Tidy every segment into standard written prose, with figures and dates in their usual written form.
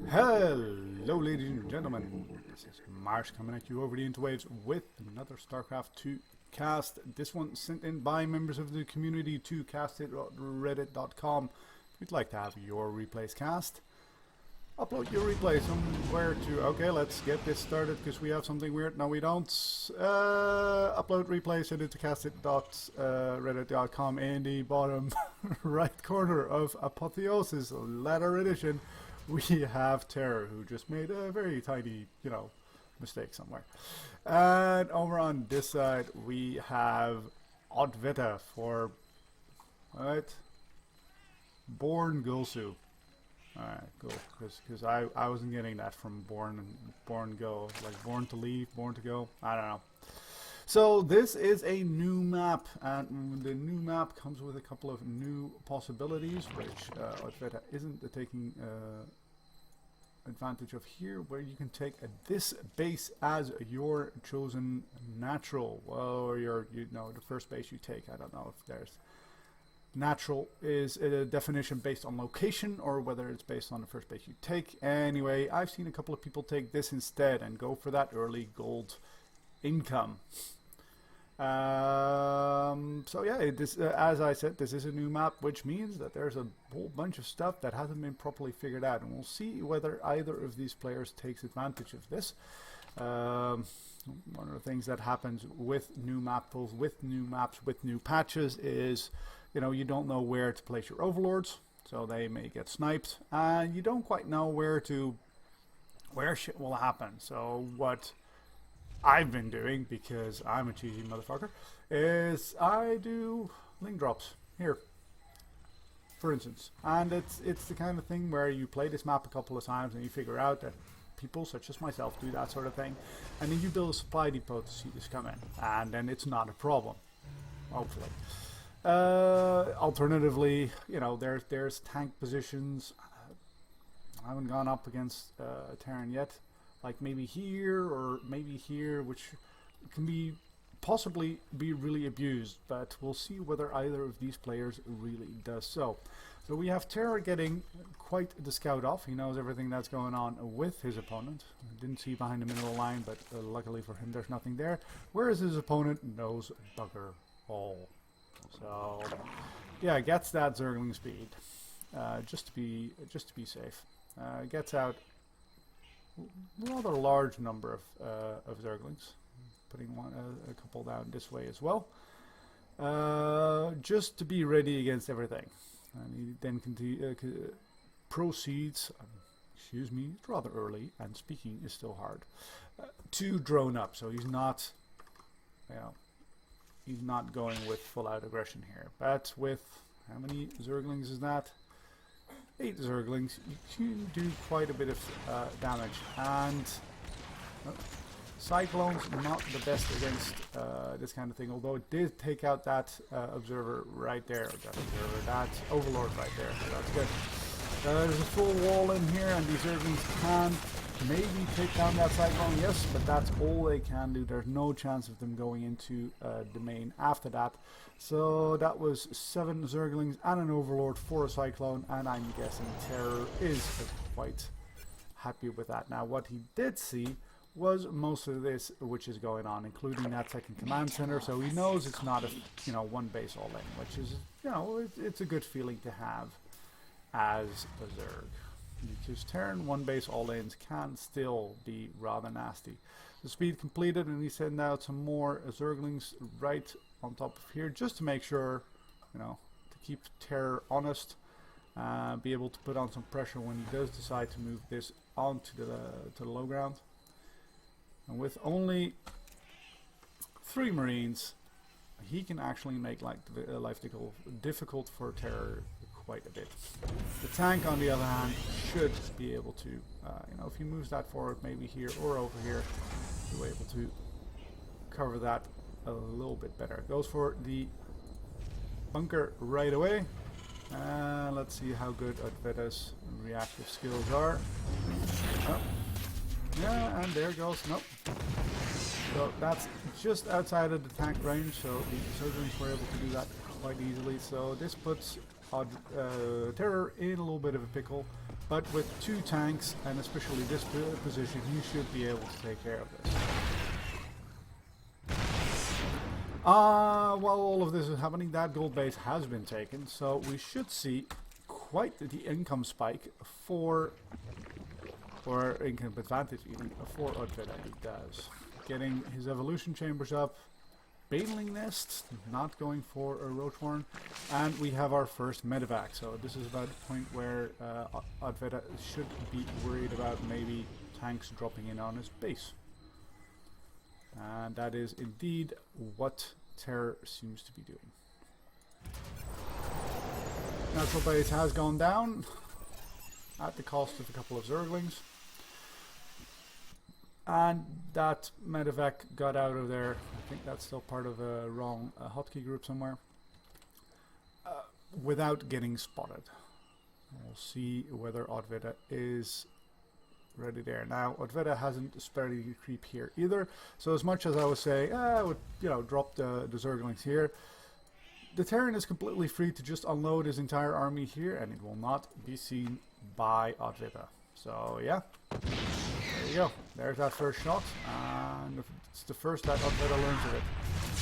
Hello, ladies and gentlemen. This is Marsh coming at you over the interwaves with another StarCraft 2 cast. This one sent in by members of the community to castit.reddit.com. If you'd like to have your replays cast, upload your replay somewhere to. Okay, let's get this started because we have something weird. No, we don't. Upload replay, send it to castit.reddit.com in the bottom right corner of Apotheosis, letter edition. We have Terror, who just made a very tiny, mistake somewhere. And over on this side, we have Odveta for, Born Gulsu. Alright, cool. Because I wasn't getting that from Born Go. Like Born to Leave, Born to Go. I don't know. So this is a new map, and the new map comes with a couple of new possibilities, which Odveta isn't taking advantage of here, where you can take this base as your chosen natural, or the first base you take. I don't know if there's natural is a definition based on location or whether it's based on the first base you take. Anyway, I've seen a couple of people take this instead and go for that early gold income. So yeah, this as I said, this is a new map, which means that there's a whole bunch of stuff that hasn't been properly figured out, and we'll see whether either of these players takes advantage of this. One of the things that happens with new map pools, with new maps, with new patches is, you don't know where to place your overlords, so they may get sniped, and you don't quite know where shit will happen. So what I've been doing, because I'm a cheesy motherfucker, is I do link drops here, for instance. And it's the kind of thing where you play this map a couple of times and you figure out that people such as myself do that sort of thing, and then you build a supply depot to see this come in, and then it's not a problem, hopefully. Alternatively, there's tank positions. I haven't gone up against a terran yet. Like maybe here or maybe here, which can possibly be really abused, but we'll see whether either of these players really does so. So we have Terror getting quite the scout off. He knows everything that's going on with his opponent. Didn't see behind the middle line, but luckily for him there's nothing there. Whereas his opponent knows bugger all. So yeah, gets that Zergling speed just to be safe. Gets out rather large number of Zerglings, putting a couple down this way as well, just to be ready against everything. And he then proceeds, excuse me, it's rather early, and speaking is still hard, to drone up. So he's not, he's not going with full out aggression here, but with how many Zerglings is that? 8 Zerglings, you can do quite a bit of damage, and Cyclone's not the best against this kind of thing, although it did take out that observer right there, that overlord right there, so that's good. There's a full wall in here, and these Zerglings can maybe take down that Cyclone, yes, but that's all they can do. There's no chance of them going into the main after that. So that was 7 Zerglings and an Overlord for a Cyclone, and I'm guessing Terror is quite happy with that. Now what he did see was most of this which is going on, including that second command center, so he knows it's not a one base all in, which is it's a good feeling to have as a Zerg. Because Terran one base all-ins can still be rather nasty. The speed completed, and he sent out some more Zerglings right on top of here, just to make sure, to keep Terror honest, be able to put on some pressure when he does decide to move this onto the low ground. And with only 3 Marines, he can actually make life difficult for Terror quite a bit. The tank, on the other hand, should be able to, if he moves that forward, maybe here or over here, he'll be able to cover that a little bit better. Goes for the bunker right away. Let's see how good Odveta's reactive skills are. Oh. Yeah, and there goes. Nope. So that's just outside of the tank range, so the Surgeons were able to do that quite easily. So this puts Terror in a little bit of a pickle. But with 2 tanks, and especially this position, you should be able to take care of this. While all of this is happening, that gold base has been taken, so we should see quite the income spike for, or income advantage even, for Odveta. He does. Getting his evolution chambers up, baneling nests, not going for a roachhorn, and we have our first medevac. So this is about the point where Odveta should be worried about maybe tanks dropping in on his base. And that is indeed what Terror seems to be doing. Natural base has gone down at the cost of a couple of Zerglings. And that medevac got out of there. I think that's still part of a wrong hotkey group somewhere. Without getting spotted. We'll see whether Odveta is ready there. Now, Odveta hasn't spared the creep here either. So as much as I would say, I would, drop the Zerglings here, the Terran is completely free to just unload his entire army here, and it will not be seen by Odveta. So yeah, there you go. There's that first shot, and it's the first that Odveta learns of it.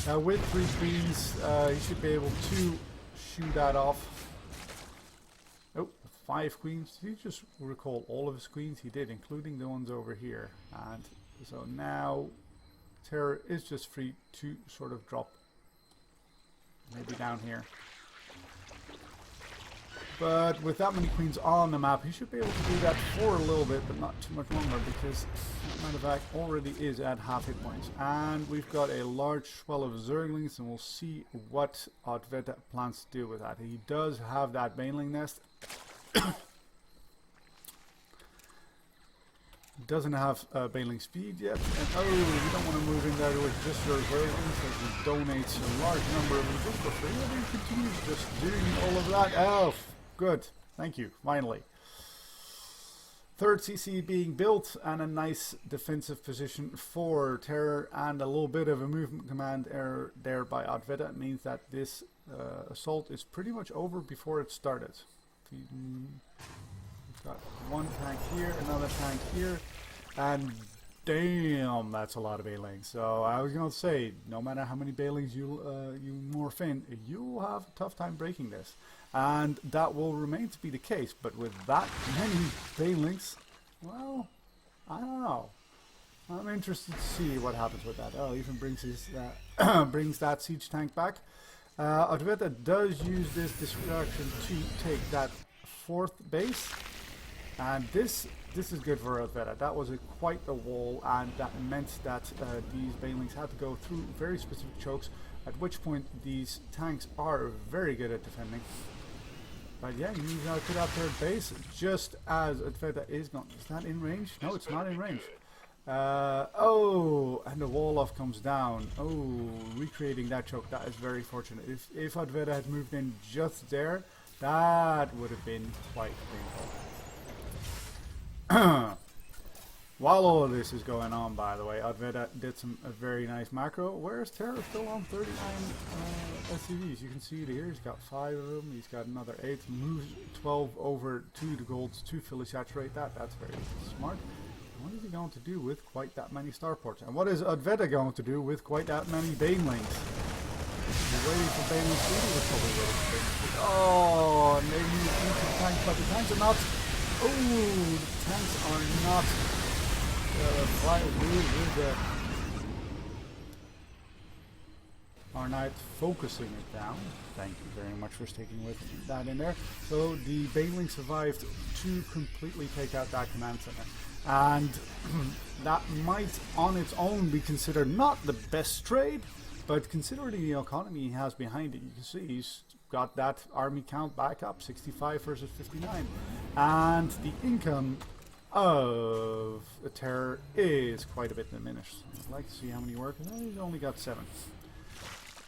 Now with 3 queens, he should be able to shoot that off. Oh, 5 queens. Did he just recall all of his queens? He did, including the ones over here. And so now Terror is just free to sort of drop maybe down here. But with that many queens on the map, he should be able to do that for a little bit, but not too much longer, because medevac already is at half hit points. And we've got a large swell of Zerglings, and we'll see what Odveta plans to do with that. He does have that baneling nest. Doesn't have baneling speed yet, and you don't want to move in there with just your Zerglings, as he donates a large number of them just for free, and he continues just doing all of that. Oh, good, thank you, finally. 3rd CC being built, and a nice defensive position for Terror, and a little bit of a movement command error there by Odveta. It means that this assault is pretty much over before it started. We've got 1 tank here, another tank here, and damn, that's a lot of banelings. So I was going to say, no matter how many banelings you morph in, you'll have a tough time breaking this. And that will remain to be the case, but with that many banelings, well, I don't know. I'm interested to see what happens with that. Oh, even brings his brings that siege tank back. Odveta does use this distraction to take that 4th base. And this is good for Odveta. That was quite a wall, and that meant that these banelings had to go through very specific chokes, at which point these tanks are very good at defending. But yeah, you need to put out their base just as Odveta is gone. Is that in range? No, it's not in range. Oh, and the wall off comes down. Oh, recreating that choke. That is very fortunate. If Odveta had moved in just there, that would have been quite painful. While all of this is going on, by the way, Odveta did a very nice macro. Whereas Terror still on 39 SCVs. You can see it here. He's got 5 of them. He's got another 8. Moves 12 over to the golds to fully saturate that. That's very smart. What is he going to do with quite that many starports? And what is Odveta going to do with quite that many banelings? He's waiting for baneling speed. He was probably waiting for baneling speed. Oh, and maybe into the tanks, but the tanks are not. Oh, the tanks are not are not focusing it down. Thank you very much for sticking with that in there. So the baneling survived to completely take out that command center. And that might on its own be considered not the best trade, but considering the economy he has behind it, you can see he's got that army count back up, 65 versus 59. And the income of the Terror is quite a bit diminished. I'd like to see how many workers. Oh, he's only got 7.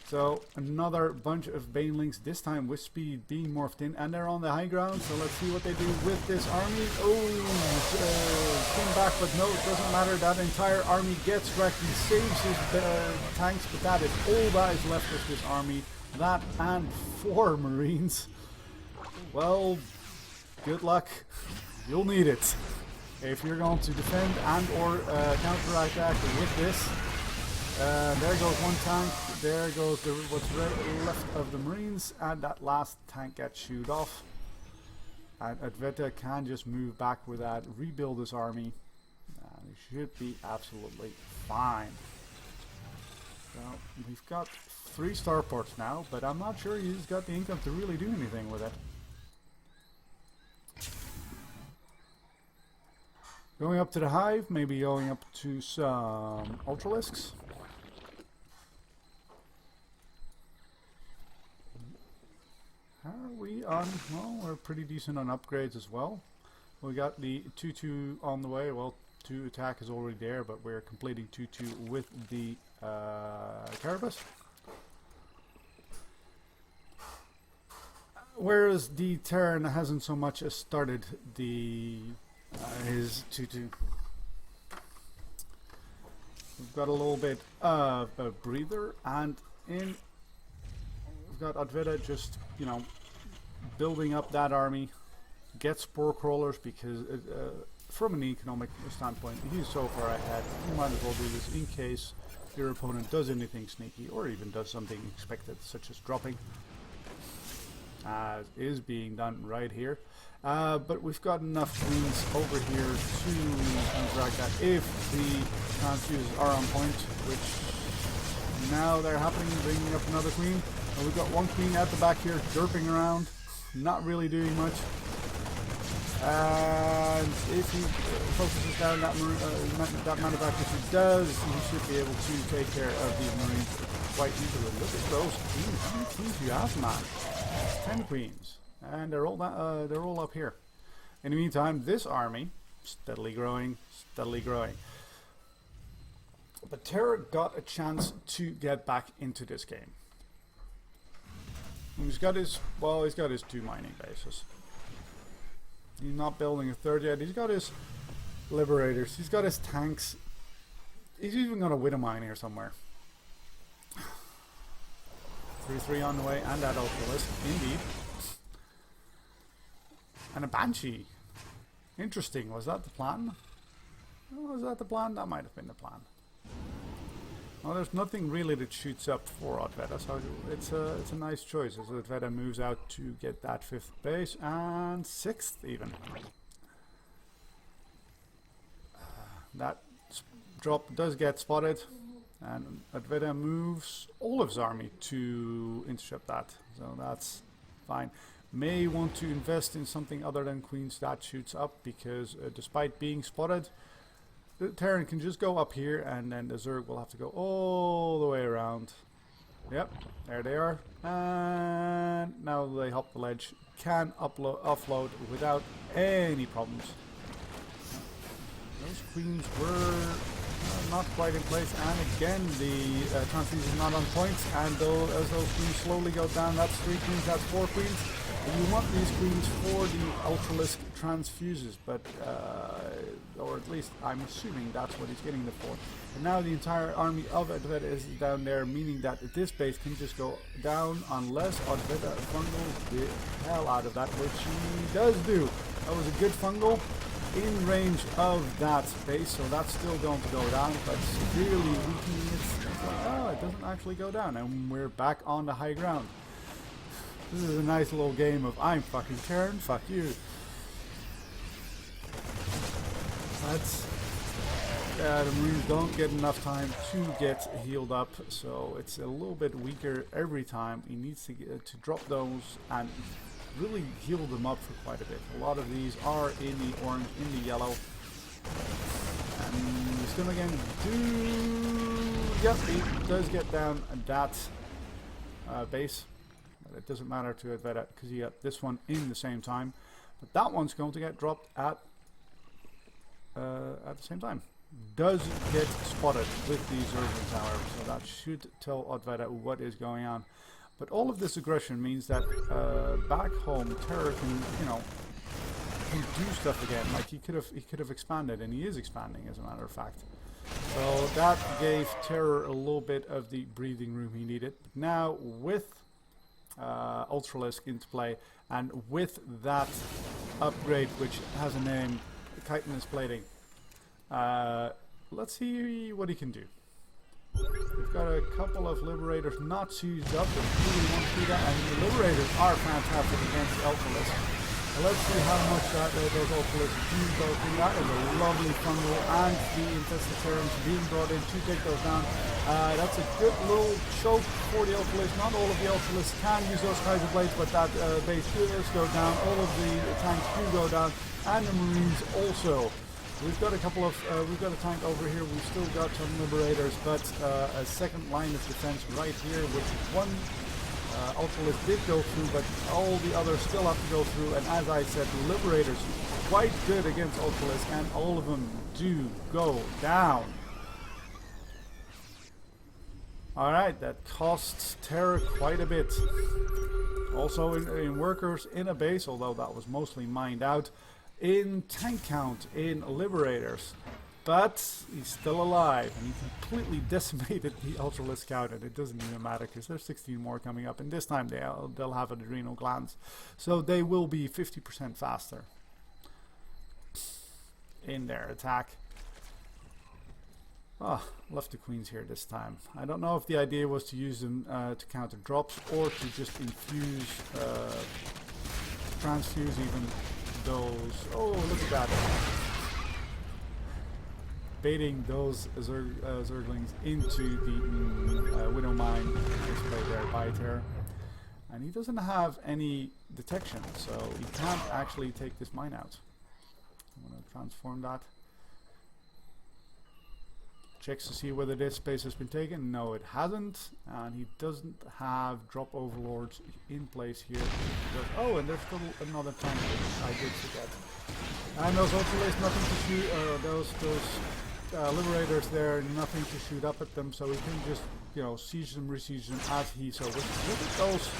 So another bunch of banelings, this time with speed being morphed in, and they're on the high ground. So let's see what they do with this army. Oh, came back, but no, it doesn't matter. That entire army gets wrecked. He saves his tanks, but that is all that is left of this army. That and 4 marines. well, good luck. You'll need it. If you're going to defend and or counter-attack with this. There goes one tank. There goes what's left of the Marines. And that last tank gets shooed off. And Odveta can just move back with that, rebuild his army. And he should be absolutely fine. So we've got 3 starports now, but I'm not sure he's got the income to really do anything with it. Going up to the hive, maybe going up to some ultralisks. How are we on? Well, we're pretty decent on upgrades as well. We got the 2-2 on the way. Well, 2 attack is already there, but we're completing 2-2 with the Carapace. Whereas the Terran hasn't so much as started the his 2-2. We've got a little bit of a breather, and we've got Odveta just, you know, building up that army, get spore crawlers because from an economic standpoint he's so far ahead. You might as well do this in case your opponent does anything sneaky or even does something expected, such as dropping, as is being done right here. But we've got enough queens over here to interact that if the transfuses are on point, which now they're happening, bringing up another queen. And we've got one queen at the back here, derping around, not really doing much. And if he focuses down that manufacturer, he does, he should be able to take care of these Marines quite easily. Look at those queens. How many queens do you have, man? 10 queens. And they're all up here. In the meantime, this army, steadily growing, steadily growing. But Terra got a chance to get back into this game. He's got his 2 mining bases. He's not building a 3rd yet. He's got his liberators. He's got his tanks. He's even got a widow mine here somewhere. 3-3 on the way, and that ultralisk, indeed. And a Banshee. Interesting. Was that the plan? Was that the plan? That might have been the plan. Well, there's nothing really that shoots up for Odveta, so it's a nice choice as Odveta moves out to get that 5th base and 6th even. That drop does get spotted, and Odveta moves all of his army to intercept that, so that's fine. May want to invest in something other than queens that shoots up, because despite being spotted, the Terran can just go up here, and then the Zerg will have to go all the way around. Yep, there they are. And now they hop the ledge, can offload without any problems. Those queens were not quite in place, and again the transfusion is not on point, and as those queens slowly go down, that's 3 queens, that's 4 queens. And you want these queens for the ultralisk transfuses, but or at least I'm assuming that's what he's getting them for. And now the entire army of Odveta is down there, meaning that this base can just go down unless Odveta fungals the hell out of that, which he does do. That was a good fungal in range of that base, so that's still going to go down, but severely weakening it. It's like, oh, it doesn't actually go down, and we're back on the high ground. This is a nice little game of I'm fucking Terran, fuck you. That's the Marines don't get enough time to get healed up, so it's a little bit weaker every time. He needs to drop those and really heal them up for quite a bit. A lot of these are in the orange, in the yellow. And he's gonna again do. Yep, he does get down that base. But it doesn't matter to Odveta because he got this one in the same time. But that one's going to get dropped at the same time. Does get spotted with the Zerglings, however, so that should tell Odveta what is going on. But all of this aggression means that back home, Terra can, you know, can do stuff again. Like he could have expanded, and he is expanding, as a matter of fact. So that gave Terra a little bit of the breathing room he needed. But now with Ultralisk into play, and with that upgrade, which has a name, chitinous plating, let's see what he can do. We've got a couple of Liberators not used up, but really want to do that, and the Liberators are fantastic against the Ultralisk. Let's see how much those Ultralisks do go through. That is a lovely fungal, and the infested terrans being brought in to take those down. That's a good little choke for the Ultralisks. Not all of the Ultralisks can use those kinds of blades, but that base does go down. All of the tanks do go down, and the Marines also. We've got a couple of, we've got a tank over here, we've still got some Liberators, but a second line of defense right here, which one Ultralisk did go through, but all the others still have to go through, and as I said, Liberators quite good against Ultralisk, and all of them do go down. Alright, that costs Terror quite a bit. Also in workers, in a base, although that was mostly mined out. In tank count, in Liberators, but he's still alive, and he completely decimated the Ultralisk count, and it doesn't even matter because there's 16 more coming up, and this time they'll have an adrenal glands, so they will be 50% faster in their attack. Oh, left the queens here this time. I don't know if the idea was to use them to counter drops or to just infuse, transfuse even those. Oh, look at that! Baiting those Zerglings into the Widow Mine displayed there by Terror. And he doesn't have any detection, so he can't actually take this mine out. I'm going to transform that. Checks to see whether this space has been taken. No, it hasn't. And he doesn't have drop overlords in place here. Oh, and there's still another tank I did forget. And those Ultralisks, nothing to shoot. Those Liberators there, nothing to shoot up at them. So he can just, you know, siege them, resiege them as he so wishes.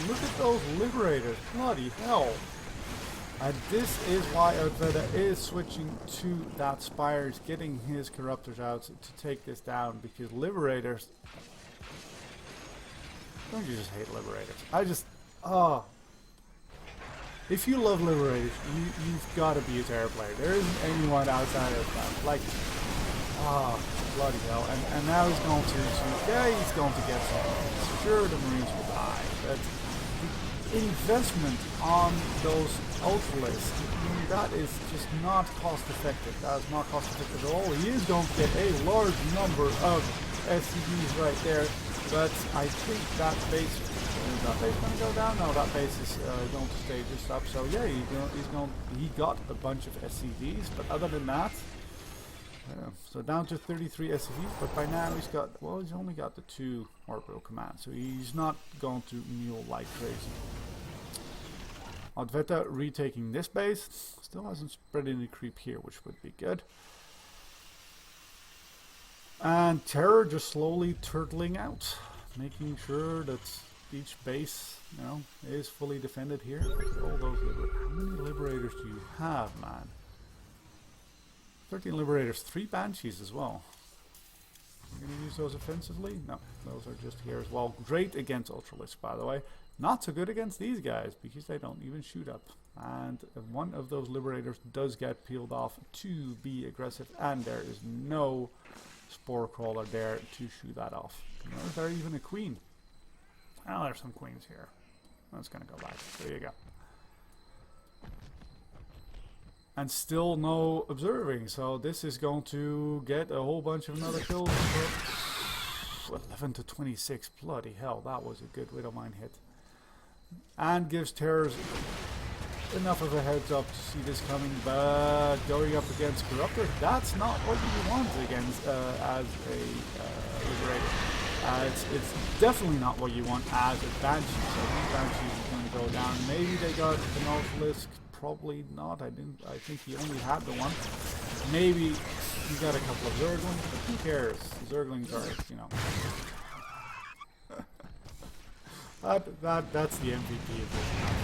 Look at those Liberators! Bloody hell! And this is why Odveta is switching to that Spires, getting his Corruptors out to take this down, because Liberators... Don't you just hate Liberators? I just... If you love Liberators, you've got to be a Terror player. There isn't anyone outside of that. Like... bloody hell. And now he's going to... Yeah, he's going to get some. Sure, the Marines will die, but... investment on those Ultralisks, that is just not cost effective. That is not cost effective at all. He is going to get a large number of SCVs right there, but I think that base, is that base going to go down? No, that base is going to stay just up. So yeah, he got a bunch of SCVs, but other than that, so down to 33 SCVs, but by now he's got, well, he's only got the 2 orbital commands, so he's not going to mule like crazy. Odveta retaking this base, still hasn't spread any creep here, which would be good. And Terror just slowly turtling out, making sure that each base, you know, is fully defended here. All those how many Liberators do you have, man? 13 Liberators, 3 Banshees as well. You're going to use those offensively? No, those are just here as well. Great against Ultralisks, by the way. Not so good against these guys, because they don't even shoot up. And one of those Liberators does get peeled off to be aggressive, and there is no Spore Crawler there to shoot that off. Is there even a queen? Oh, there's some queens here. That's going to go back. There you go. And still no observing, so this is going to get a whole bunch of another kills. 11 to 26, bloody hell, that was a good Widow Mine hit. And gives Terrors enough of a heads up to see this coming, but going up against Corruptor, that's not what you want against as a Liberator. It's definitely not what you want as a Banshee, so these Banshees are going to go down. Maybe they got an Ultralisk. Probably not. I think he only had the one. Maybe he got a couple of Zerglings, but who cares? Zerglings are, you know. That's the MVP of this match.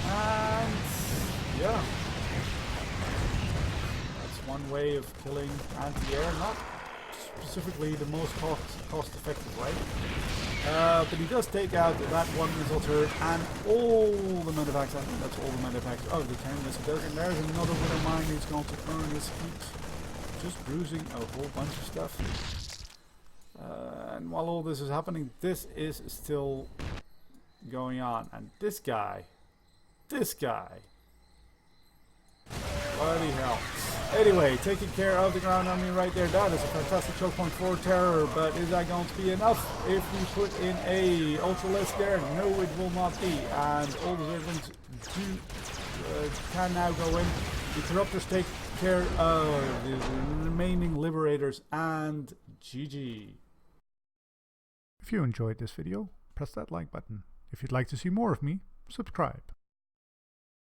And yeah, that's one way of killing anti-air. Not specifically the most cost-effective way. But he does take out that one missile turret and all the medevacks. I think that's all the medevacks. Oh, the turn, yes it does. And there's another Widow Mine who's going to earn his keep. Just bruising a whole bunch of stuff. And while all this is happening, this is still going on. And this guy, bloody hell. Anyway, taking care of the ground army right there. That is a fantastic choke point for Terror, but is that going to be enough if we put in a Ultralisk there? No, it will not be. And all the servants can now go in. The Corruptors take care of the remaining Liberators, and GG. If you enjoyed this video, press that like button. If you'd like to see more of me, subscribe.